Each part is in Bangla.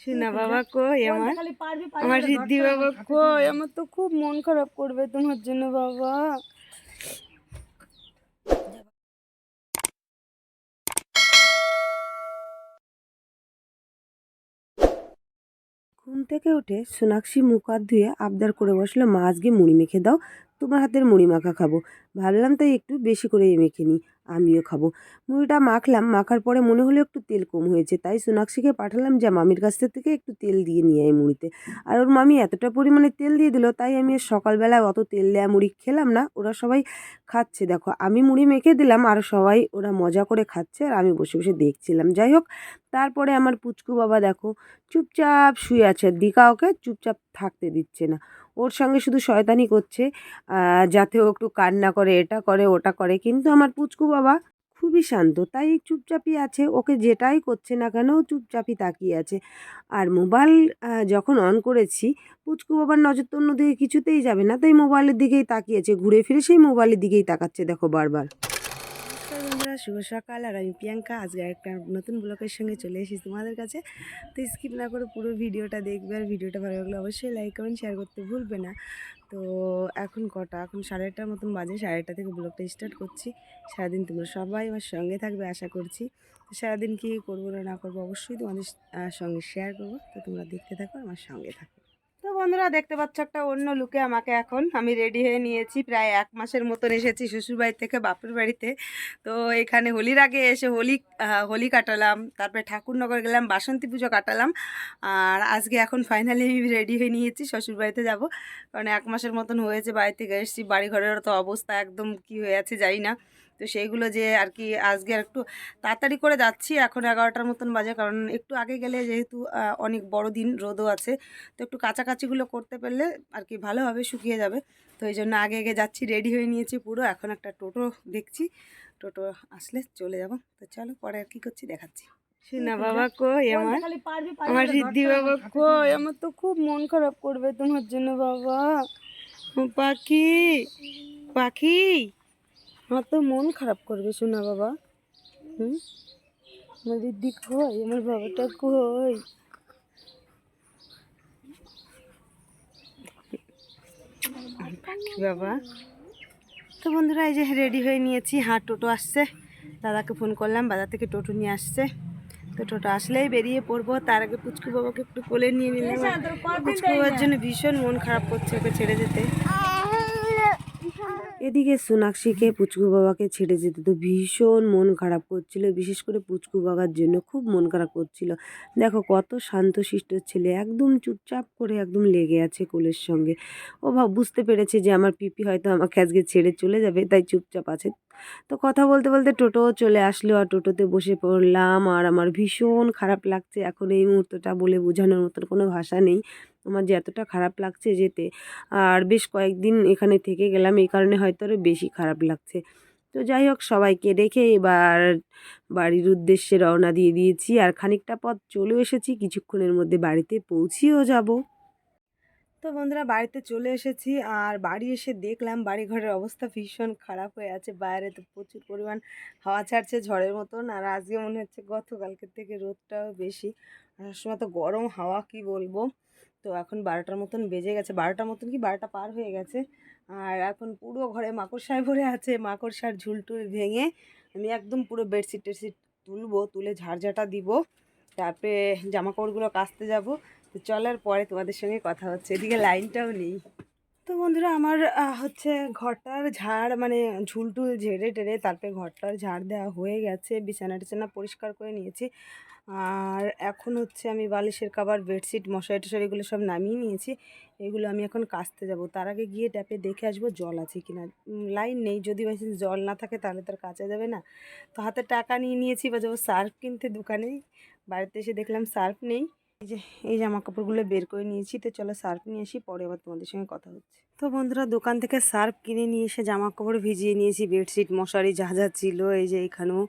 সোনা বাবা কই আমার রিদ্ধি বাবা কই? আমার তো খুব মন খারাপ করবে তোমার জন্য বাবা। ঘুম থেকে উঠে সোনাক্ষী মুখ হাত ধুয়ে আবদার করে বসলো, মা আজকে মুড়ি মেখে দাও, তোমার হাতের মুড়ি মাখা খাবো। ভাবলাম তাই একটু বেশি করে মেখে নিই, আমিও খাবো। মুড়িটা মাখলাম, মাখার পরে মনে হলো একটু তেল কম হয়েছে, তাই সোনাক্ষীকে পাঠালাম যে মামির কাছ থেকে একটু তেল দিয়ে নিয়ে আয় মুড়িতে। আর ওর মামি এতটা পরিমাণে তেল দিয়ে দিল, তাই আমি আর সকালবেলায় অত তেল দেওয়া মুড়ি খেলাম না। ওরা সবাই খাচ্ছে, দেখো আমি মুড়ি মেখে দিলাম আর সবাই ওরা মজা করে খাচ্ছে আর আমি বসে বসে দেখছিলাম। যাই হোক, তারপরে আমার পুচকু বাবা দেখো চুপচাপ শুয়ে আছে, দিকা ওকে চুপচাপ থাকতে দিচ্ছে না, ওর সঙ্গে শুধু শয়তানি করছে যাতে ও একটু কান্না করে, এটা করে ওটা করে। কিন্তু আমার পুচকু বাবা খুবই শান্ত, তাই চুপচাপই আছে, ওকে যেটাই করছে না কেন ও চুপচাপই তাকিয়ে আছে। আর মোবাইল যখন অন করেছি, পুচকু বাবার নজর তো অন্যদিকে কিছুতেই যাবে না, তাই মোবাইলের দিকেই তাকিয়েছে, ঘুরে ফিরে সেই মোবাইলের দিকেই তাকাচ্ছে দেখো বারবার। নমস্কার বন্ধুরা, শুভ সকাল। আর আমি প্রিয়াঙ্কা, আজকে একটা নতুন ব্লগের সঙ্গে চলে এসেছি তোমাদের কাছে। তো স্কিপ না করে পুরো ভিডিওটা দেখবে, আর ভিডিওটা ভালো লাগলে অবশ্যই লাইক কমেন্ট শেয়ার করতে ভুলবে না। তো এখন কটা, এখন 8:30 মতন বাজে, 8:30 থেকে ব্লগটা স্টার্ট করছি। সারাদিন তোমরা সবাই আমার সঙ্গে থাকবে আশা করছি। তো সারাদিন কী করবো না করবো অবশ্যই তোমাদের সঙ্গে শেয়ার করবো, তো তোমরা দেখতে থাকো, আমার সঙ্গে থাকো। তো বন্ধুরা দেখতে পাচ্ছ একটা অন্য লুকে আমাকে, এখন আমি রেডি হয়ে নিয়েছি, প্রায় 1 মাসের মতন এসেছি শ্বশুরবাড়ি থেকে বাপের বাড়িতে। তো এখানে হোলির আগে এসে হোলি কাটালাম, তারপরে ঠাকুরনগর গেলাম, বাসন্তী পুজো কাটালাম। আর আজকে এখন ফাইনালি আমি রেডি হয়ে নিয়েছি, শ্বশুরবাড়িতে যাব। কারণ 1 মাসের মতন হয়েছে বাড়ি থেকে এসেছি, বাড়ি ঘরের তো অবস্থা একদম কি হয়ে আছে জানি না। তো সেইগুলো যে আর কি আজকে আর একটু তাড়াতাড়ি করে যাচ্ছি, এখন 11টার মতন বাজে, কারণ একটু আগে গেলে যেহেতু অনেক বড় দিন, রোদও আছে, তো একটু কাছাকাছিগুলো করতে পারলে আর কি ভালোভাবে শুকিয়ে যাবে। তো এই জন্য আগে আগে যাচ্ছি, রেডি হয়ে নিয়েছি পুরো। এখন একটা টোটো দেখছি, টোটো আসলে চলে যাব। তো চলো পরে আর কি করছি দেখাচ্ছি। সোনা বাবা কই আমার রিদ্ধি বাবা কই? আমার তো খুব মন খারাপ করবে তোমার জন্য বাবা। পাখি পাখি, আমার তো মন খারাপ করবে সোনা বাবা। আমার রিদ্ধি কই? আমার বাবাটা কই? পাখি বাবা। তো বন্ধুরা এই যে রেডি হয়ে নিয়েছি, টোটো আসছে, দাদাকে ফোন করলাম, বাজার থেকে টোটো নিয়ে আসছে। তো টোটো আসলেই বেরিয়ে পড়বো। তার আগে পুচকু বাবাকে একটু কোলে নিয়ে নিলাম, পুচকু বাবার জন্য ভীষণ মন খারাপ করছে ওকে ছেড়ে যেতে। এদিকে সোনাক্ষীকে পুচকু বাবাকে ছেড়ে যেতে তো ভীষণ মন খারাপ করছিল, বিশেষ করে পুচকু বাবার জন্য খুব মন খারাপ করছিল। দেখো কত শান্তশিষ্ট ছেলে, একদম চুপচাপ করে একদম লেগে আছে কোলের সঙ্গে। ও বুঝতে পেরেছে যে আমার পিপি হয়তো আমাকে আজকে ছেড়ে চলে যাবে, তাই চুপচাপ আছে। তো কথা বলতে বলতে টোটোও চলে আসলো, আর টোটোতে বসে পড়লাম। আর আমার ভীষণ খারাপ লাগছে এখন এই মুহূর্তটা, বলে বোঝানোর মতন কোনো ভাষা নেই আমার যে এতটা খারাপ লাগছে যেতে। আর বেশ কয়েকদিন এখানে থেকে গেলাম, এই কারণে হয়তো আরও বেশি খারাপ লাগছে। তো যাই হোক, সবাইকে রেখে এবার বাড়ির উদ্দেশ্যে রওনা দিয়ে দিয়েছি। আর খানিকটা পথ চলেও এসেছি, কিছুক্ষণের মধ্যে বাড়িতে পৌঁছেও যাব। তো বন্ধুরা বাড়িতে চলে এসেছি, আর বাড়ি এসে দেখলাম বাড়ি ঘরের অবস্থা ভীষণ খারাপ হয়ে আছে। বাইরে তো প্রচুর পরিমাণ হাওয়া ছাড়ছে ঝড়ের মতন, আর আজকে মনে হচ্ছে গতকালকের থেকে রোদটাও বেশি, আর সময় তো গরম হাওয়া কি বলবো। তো এখন 12টার মতন বেজে গেছে, 12টার মতন কি 12টা পার হয়ে গেছে। আর এখন পুরো ঘরে মাকড়সায় ভরে আছে, মাকড়সার ঝুলটুল ভেঙে আমি একদম পুরো বেডশিট টেডশিট তুলবো, তুলে ঝাড়ঝাঁটা দিব, তারপরে জামা কাপড়গুলো কাচতে যাব। তো চলার পরে তোমাদের সঙ্গে কথা হচ্ছে, এদিকে লাইনটাও নেই। তো বন্ধুরা আমার হচ্ছে ঘরটার ঝাড় মানে ঝুলটুল ঝেড়ে টেড়ে তারপরে ঘরটার ঝাড় দেওয়া হয়ে গেছে, বিছানা টিছানা পরিষ্কার করে নিয়েছি। আর এখন হচ্ছে আমি বালিশের কভার, বেডশিট, মশারি টশারি এগুলো সব নামিয়ে নিয়েছি, এগুলো আমি এখন কাচতে যাব। তার আগে গিয়ে ট্যাপে দেখে আসবো জল আছে কিনা। লাইন নেই, যদি বাইচান্স জল না থাকে তাহলে তার কাচা যাবে না। তো হাতে টাকা নিয়ে নিয়েছি, বা যাবো সার্ফ কিনতে দোকানে, বাড়িতে এসে দেখলাম সার্ফ নেই। এই যে এই জামা কাপড়গুলো বের করে নিয়েছি, তো চলো সার্ফ নিয়ে আসি, পরে আবার তোমাদের সঙ্গে কথা হচ্ছে। তো বন্ধুরা দোকান থেকে সার্ফ কিনে নিয়ে এসে জামা কাপড় ভিজিয়ে নিয়েছি, বেডশিট মশারি যা যা ছিল, এই যে এখানেও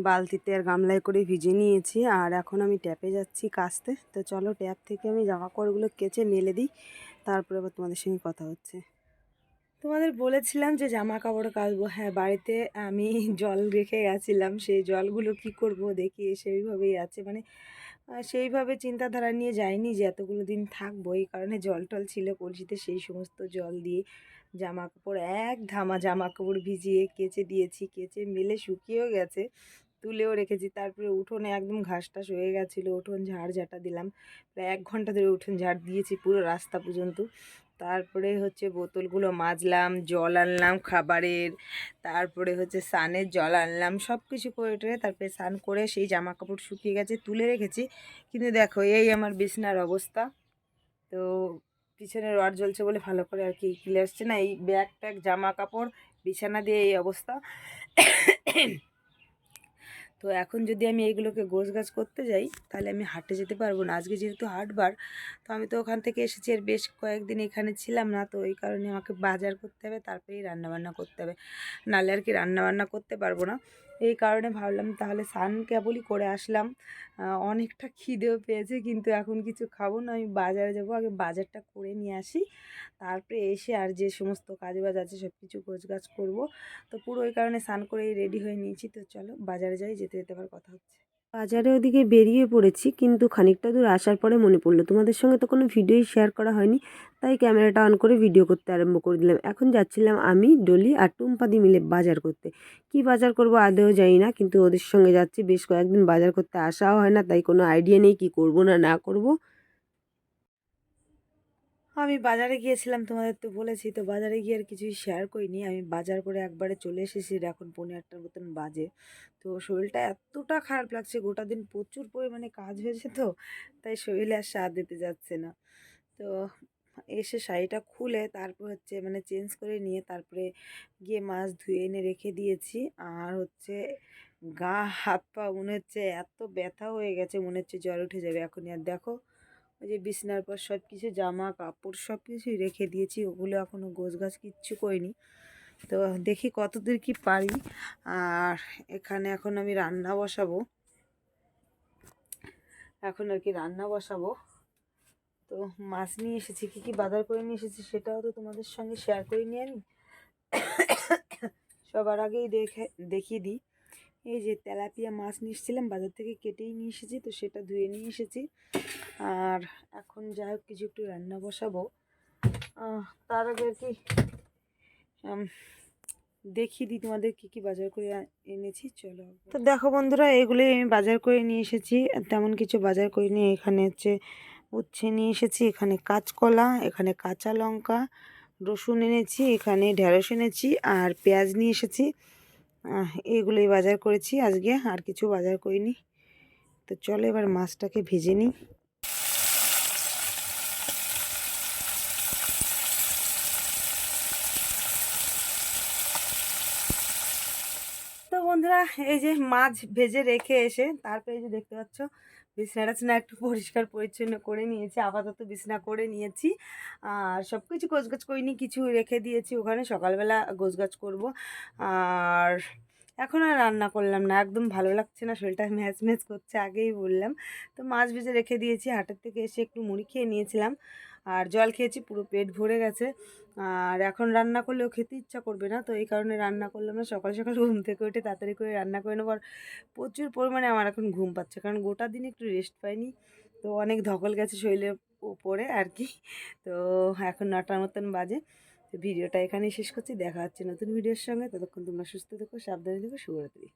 বালতিতে আর গামলায় করে ভিজিয়ে নিয়েছি। আর এখন আমি ট্যাপে যাচ্ছি কাচতে। তো চলো ট্যাপ থেকে আমি জামা কাপড়গুলো কেচে মেলে দিই, তারপরে আবার তোমাদের সঙ্গে কথা হচ্ছে। তোমাদের বলেছিলাম যে জামা কাপড় কাচবো, হ্যাঁ বাড়িতে আমি জল রেখে গেছিলাম, সেই জলগুলো কি করব দেখি এসে ওইভাবেই আছে, মানে সেইভাবে চিন্তাধারা নিয়ে যাইনি যে এতগুলো দিন থাকবো, এই কারণে জল টল ছিল কলসিতে, সেই সমস্ত জল দিয়ে জামা কাপড় এক ধামা জামা কাপড় ভিজিয়ে কেচে দিয়েছি, কেচে মেলে শুকিয়েও গেছে, তুলেও রেখেছি। তারপরে উঠোনে একদম ঘাস টাস হয়ে গেছিলো, উঠোন ঝাড় ঝাঁটা দিলাম, প্রায় 1 ঘন্টা ধরে উঠোন ঝাড় দিয়েছি পুরো রাস্তা পর্যন্ত। তারপরে হচ্ছে বোতলগুলো মাজলাম, জল আনলাম খাবারের, তারপরে হচ্ছে স্নানের জল আনলাম, সব কিছু করে টরে তারপরে স্নান করে সেই জামা কাপড় শুকিয়ে গেছে তুলে রেখেছি। কিন্তু দেখো এই আমার বিছনার অবস্থা। তো পিছনে রড জ্বলছে বলে ভালো করে আর কি ক্লিয়ার আসছে না, এই ব্যাগ ট্যাগ জামা কাপড় বিছানা দিয়ে এই অবস্থা। তো এখন যদি আমি এইগুলোকে গোছগাছ করতে যাই তাহলে আমি হাটে যেতে পারবো না। আজকে যেহেতু হাটবার, তো আমি তো ওখান থেকে এসেছি, আর বেশ কয়েকদিন এখানে ছিলাম না, তো এই কারণে আমাকে বাজার করতে হবে, তারপরেই রান্নাবান্না করতে হবে, নাহলে আর কি রান্নাবান্না করতে পারবো না। এই কারণে ভাবলাম তাহলে স্নান কেবলই করে আসলাম, অনেকটা খিদেও পেয়েছে, কিন্তু এখন কিছু খাবো না, আমি বাজারে যাবো, আগে বাজারটা করে নিয়ে আসি, তারপরে এসে আর যে সমস্ত কাজবাজ আছে সব কিছু গোছগাছ করবো। তো পুরো ওই কারণে স্নান করেই রেডি হয়ে নিয়েছি। তো চলো বাজারে যাই, যেতে যেতে আবার কথা হচ্ছে। বাজারে ওদিকে বেরিয়ে পড়েছি, কিন্তু খানিকটা দূর আসার পরে মনে পড়লো তোমাদের সঙ্গে তো কোনো ভিডিওই শেয়ার করা হয়নি, তাই ক্যামেরাটা অন করে ভিডিও করতে আরম্ভ করে দিলাম। এখন যাচ্ছিলাম আমি, ডলি আর টুম্পাদি মিলে বাজার করতে। কি বাজার করব আদৌ জানি না, কিন্তু ওদের সঙ্গে যাচ্ছি, বেশ কয়েকদিন বাজার করতে আসাও হয় না, তাই কোনো আইডিয়া নেই কি করব না না করব। আমি বাজারে গিয়েছিলাম, তোমাদের তো বলেছি, তো বাজারে গিয়ে আর কিছুই শেয়ার করিনি। আমি বাজার করে একবারে চলে এসেছি, এখন 11:30 মতন বাজে। তো শরীরটা এতটা খারাপ লাগছে, গোটা দিন প্রচুর পরিমাণে কাজ হয়েছে, তো তাই শরীরে আর স্বাদ দিতে যাচ্ছে না। তো এসে শাড়িটা খুলে তারপর হচ্ছে মানে চেঞ্জ করে নিয়ে তারপরে গিয়ে মাছ ধুয়ে এনে রেখে দিয়েছি। আর হচ্ছে গা হাত পা মনে হচ্ছে এত ব্যথা হয়ে গেছে, মনে হচ্ছে জ্বর উঠে যাবে এখনই। আর দেখো ওই যে বিছানার পর সব কিছু জামা কাপড় সব কিছুই রেখে দিয়েছি, ওগুলো এখনও গোছগাছ কিচ্ছু করিনি। তো দেখি কতদূর কি পারি। আর এখানে এখন আমি রান্না বসাবো, এখন আর কি রান্না বসাবো। তো মাছ নিয়ে এসেছি, কী কী বাজার করে নিয়ে এসেছি সেটাও তো তোমাদের সঙ্গে শেয়ার করিনি আমি। সবার আগেই দেখিয়ে দিই। এই যে তেলাপিয়া মাছ নিয়ে এসেছিলাম বাজার থেকে, কেটেই নিয়ে এসেছি, তো সেটা ধুয়ে নিয়ে এসেছি। আর এখন যাই হোক কিছু একটু রান্না বসাবো। তার আগে আর কি দেখিয়ে দিই তোমাদের কী কী বাজার করে এনেছি। চলো, তো দেখো বন্ধুরা, এগুলোই আমি বাজার করে নিয়ে এসেছি, তেমন কিছু বাজার করে নিয়ে এখানে হচ্ছে উচ্ছে নিয়ে এসেছি, এখানে কাঁচকলা, এখানে কাঁচা লঙ্কা, রসুন এনেছি, এখানে ঢেঁড়স এনেছি, আর পেঁয়াজ নিয়ে এসেছি। এগুলোই বাজার করেছি আজকে, আর কিছু বাজার করিনি। তো চলো এবার মাছটাকে ভেজে নিই। তো বন্ধুরা, এই যে মাছ ভেজে রেখে এসে তারপরে এই যে দেখতে পাচ্ছ বিছনা টিছনা একটু পরিষ্কার পরিচ্ছন্ন করে নিয়েছি, আপাতত বিছনা করে নিয়েছি। আর সব কিছু গোছগাছ করিনি, কিছু রেখে দিয়েছি ওখানে, সকালবেলা গোছগাছ করব। আর এখন আর রান্না করলাম না, একদম ভালো লাগছে না, শরীরটা ম্যাচ ম্যাচ করছে, আগেই বললাম। তো মাছ ভেজে রেখে দিয়েছি, হাটের থেকে এসে একটু মুড়ি খেয়ে নিয়েছিলাম, আর জল খেয়েছি, পুরো পেট ভরে গেছে। আর এখন রান্না করলেও খেতে ইচ্ছা করবে না, তো এই কারণে রান্না করলাম না। সকাল সকাল ঘুম থেকে উঠে তাড়াতাড়ি করে রান্না করে নেবো। আর প্রচুর পরিমাণে আমার এখন ঘুম পাচ্ছে, কারণ গোটা দিন একটু রেস্ট পাইনি, তো অনেক ধকল গেছে শরীরের উপরে আর কি। তো এখন 9টার মতন বাজে। তো ভিডিওটা এখানেই শেষ করছি, দেখা হচ্ছে নতুন ভিডিওর সঙ্গে। ততক্ষণ তোমরা সুস্থ থেকো, সাবধানে থেকো, শুভরাত্রি।